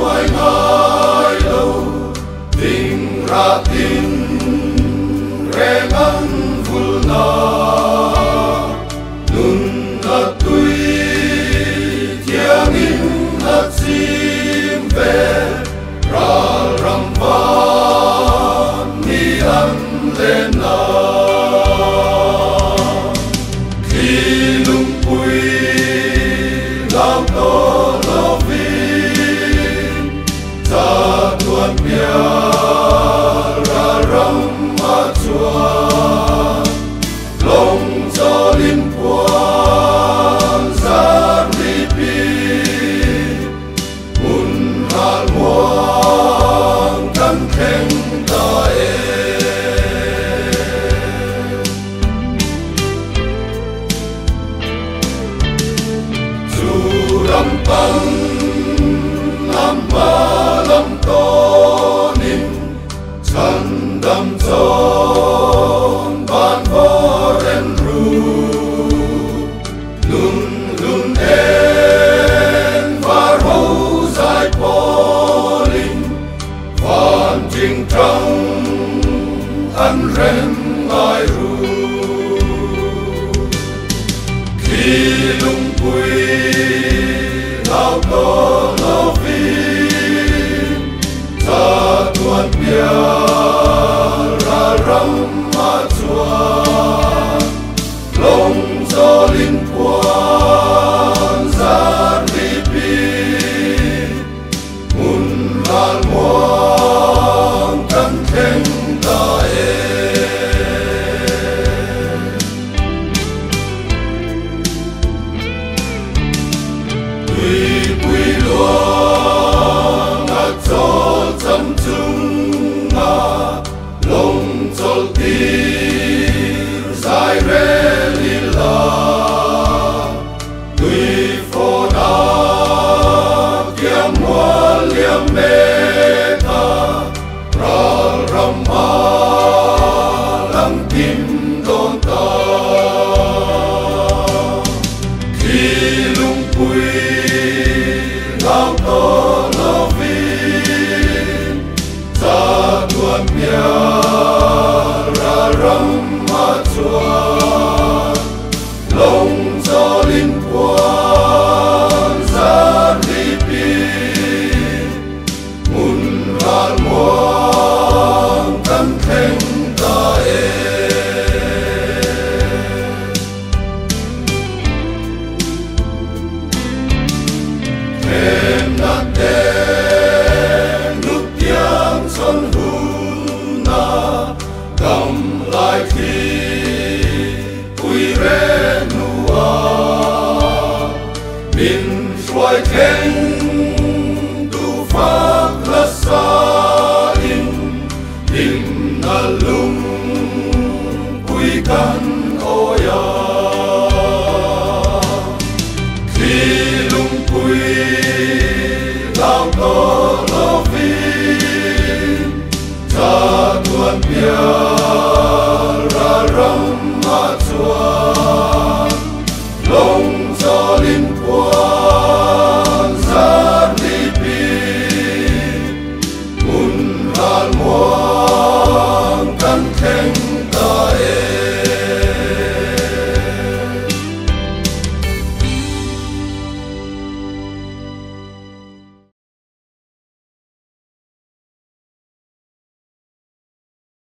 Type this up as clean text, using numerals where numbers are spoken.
ai ngài đâu tình ra tin rèm ăn vul na nun na tui thiang in na chim về ra ram van ni an lên na khi lung pui lao to lao vin ta tuan bia ra ram ma chua long cho linh quan gian đi pi mun hal muang kan khen ta ram pan lam ma lam to nim chan dam chon ban voren ru lun lun en var ho zai polin van jing trong an ren ai ru khi lung pui lao to lao vin ta tuan bia ra ram ma chua long cho linh quan gian đi pi mun hal muang kan khen ta long chol tir zai re li la tui pho na kiam wa liam me ta ra ram ma lam tim don ta khi lung pui lao to lao vin ta tuan bia ra ram ma chua long cho linh quan gian đi pi mun hal muang kan khen ta em na nút tiếng son hun na cầm lại khi quy re nua min xoay khen tu phát la sa in na lung quy kan oya khi lung quy lao to lao vin ta tuan bia